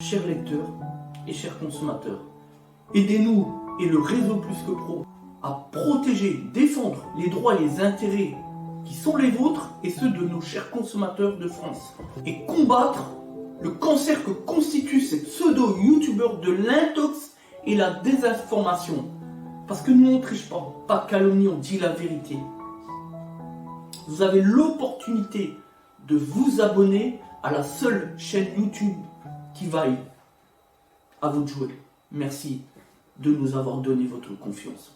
chers lecteurs et chers consommateurs. Aidez-nous et le réseau Plus que Pro à protéger, défendre les droits et les intérêts qui sont les vôtres et ceux de nos chers consommateurs de France. Et combattre le cancer que constitue ces pseudo-youtubeurs de l'intox et la désinformation. Parce que nous on ne triche pas de calomnie, on dit la vérité. Vous avez l'opportunité de vous abonner à la seule chaîne YouTube qui vaille. À vous de jouer. Merci de nous avoir donné votre confiance.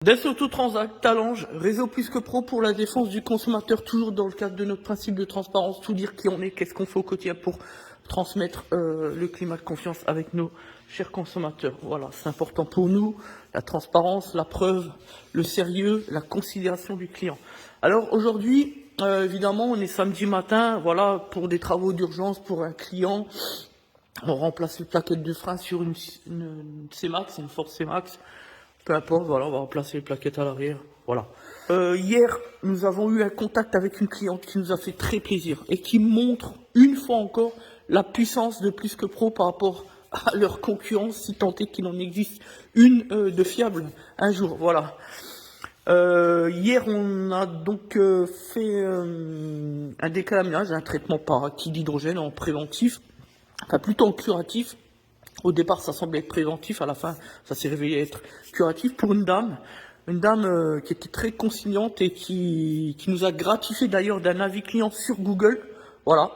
Dassault Transact, Talange, réseau Plus que Pro pour la défense du consommateur, toujours dans le cadre de notre principe de transparence, tout dire qui on est, qu'est-ce qu'on fait au quotidien pour transmettre le climat de confiance avec nos chers consommateurs. Voilà, c'est important pour nous, la transparence, la preuve, le sérieux, la considération du client. Alors aujourd'hui, évidemment, on est samedi matin, voilà, pour des travaux d'urgence pour un client. On remplace les plaquettes de frein sur une C-Max, une Ford C-Max. Peu importe, voilà, on va remplacer les plaquettes à l'arrière. Voilà. Hier, nous avons eu un contact avec une cliente qui nous a fait très plaisir et qui montre une fois encore la puissance de Plus que Pro par rapport à leur concurrence, si tant est qu'il en existe une de fiable un jour. Voilà. Hier, on a donc fait un décalamage, un traitement par acide d'hydrogène en préventif, enfin plutôt en curatif. Au départ, ça semblait être préventif, à la fin, ça s'est révélé être curatif pour une dame qui était très consignante et qui nous a gratifié d'ailleurs d'un avis client sur Google. Voilà.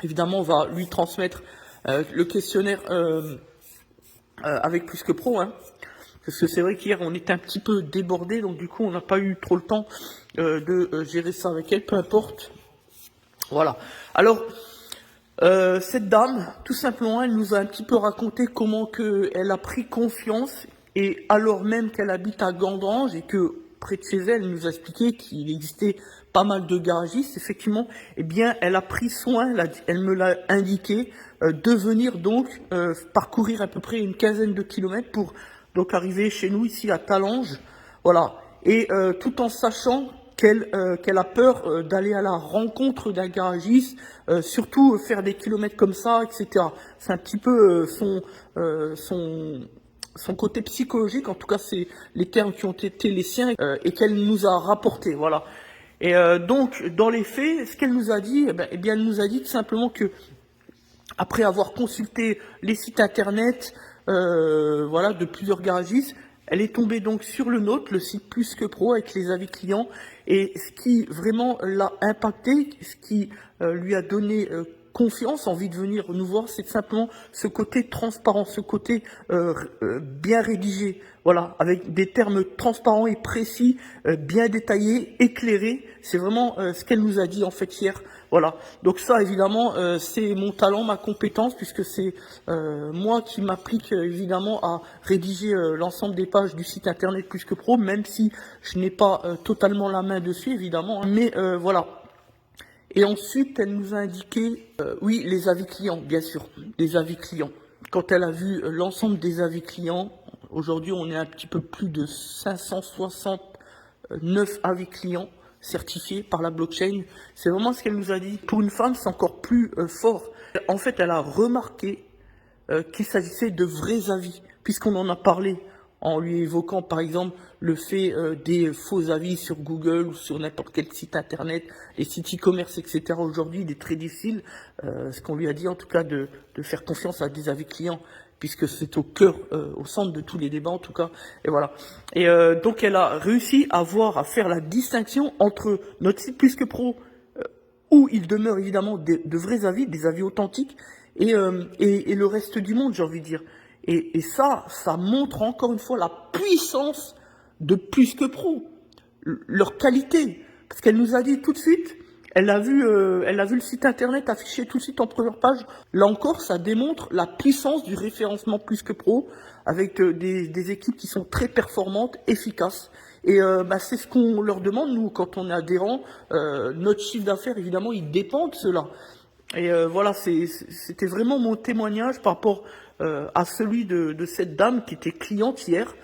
Évidemment, on va lui transmettre le questionnaire avec Plus que Pro, hein, parce que c'est vrai qu'hier, on était un petit peu débordé, donc du coup, on n'a pas eu trop le temps de gérer ça avec elle, peu importe. Voilà. Alors, cette dame, tout simplement, elle nous a un petit peu raconté comment elle a pris confiance, et alors même qu'elle habite à Gandrange et que près de chez elle, elle nous a expliqué qu'il existait pas mal de garagistes, effectivement, eh bien, elle a pris soin, elle me l'a indiqué, de venir donc parcourir à peu près une quinzaine de kilomètres pour donc arriver chez nous ici à Talange, voilà, et tout en sachant qu'elle a peur d'aller à la rencontre d'un garagiste, surtout faire des kilomètres comme ça, etc. C'est un petit peu son côté psychologique, en tout cas c'est les termes qui ont été les siens et qu'elle nous a rapporté, voilà. Et donc dans les faits, ce qu'elle nous a dit, eh bien elle nous a dit tout simplement que après avoir consulté les sites internet, voilà, de plusieurs garagistes, elle est tombée donc sur le nôtre, le site Plus que Pro, avec les avis clients. Et ce qui vraiment l'a impacté, ce qui lui a donné confiance, envie de venir nous voir, c'est simplement ce côté transparent, ce côté bien rédigé, voilà, avec des termes transparents et précis, bien détaillés, éclairés. C'est vraiment ce qu'elle nous a dit en fait hier. Voilà. Donc ça, évidemment, c'est mon talent, ma compétence, puisque c'est moi qui m'applique évidemment à rédiger l'ensemble des pages du site internet Plus que Pro, même si je n'ai pas totalement la main dessus, évidemment. Hein. Mais voilà. Et ensuite, elle nous a indiqué, oui, les avis clients, bien sûr, les avis clients. Quand elle a vu l'ensemble des avis clients, aujourd'hui, on est un petit peu plus de 569 avis clients certifiés par la blockchain. C'est vraiment ce qu'elle nous a dit. Pour une femme, c'est encore plus fort. En fait, elle a remarqué qu'il s'agissait de vrais avis, puisqu'on en a parlé en lui évoquant par exemple le fait des faux avis sur Google ou sur n'importe quel site internet, les sites e-commerce, etc. Aujourd'hui, il est très difficile, ce qu'on lui a dit en tout cas, de faire confiance à des avis clients, puisque c'est au cœur, au centre de tous les débats en tout cas, et voilà. Et donc elle a réussi à faire la distinction entre notre site Plus que Pro, où il demeure évidemment de vrais avis, des avis authentiques, et le reste du monde, j'ai envie de dire. Et ça montre encore une fois la puissance de Plus que Pro, leur qualité. Parce qu'elle nous a dit tout de suite, elle a vu le site internet affiché tout de suite en première page. Là encore, ça démontre la puissance du référencement Plus que Pro, avec des équipes qui sont très performantes, efficaces. Et c'est ce qu'on leur demande, nous, quand on est adhérent. Notre chiffre d'affaires, évidemment, il dépend de cela. Et voilà, c'était vraiment mon témoignage par rapport à celui de cette dame qui était cliente hier.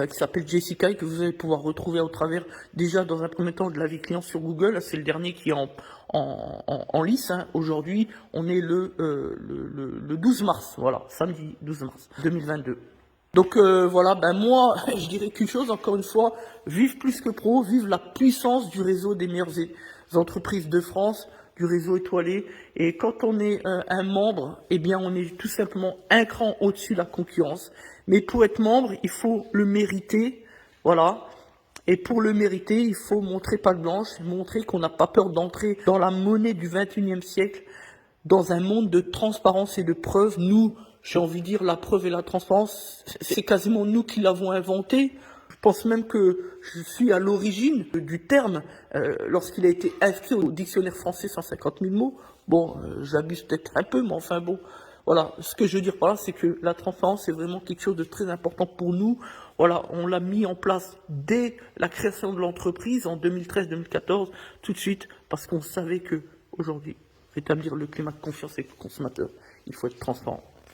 qui s'appelle Jessica et que vous allez pouvoir retrouver au travers, déjà dans un premier temps, de l'avis client sur Google. C'est le dernier qui est en lice. Hein. Aujourd'hui, on est le 12 mars, voilà, samedi 12 mars 2022. Donc voilà, ben moi, je dirais qu'une chose, encore une fois, vive Plus que Pro, vive la puissance du réseau des meilleures entreprises de France, du réseau étoilé. Et quand on est un membre, eh bien on est tout simplement un cran au-dessus de la concurrence. Mais pour être membre, il faut le mériter, voilà. Et pour le mériter, il faut montrer patte blanche, montrer qu'on n'a pas peur d'entrer dans la monnaie du 21e siècle, dans un monde de transparence et de preuves. Nous, j'ai envie de dire, la preuve et la transparence, c'est quasiment nous qui l'avons inventé. Je pense même que je suis à l'origine du terme lorsqu'il a été inscrit au dictionnaire français 150 000 mots. Bon, j'abuse peut-être un peu, mais enfin bon. Voilà, ce que je veux dire par là, c'est que la transparence, c'est vraiment quelque chose de très important pour nous. Voilà, on l'a mis en place dès la création de l'entreprise en 2013-2014, tout de suite, parce qu'on savait que aujourd'hui, rétablir le climat de confiance avec le consommateur, il faut être transparent.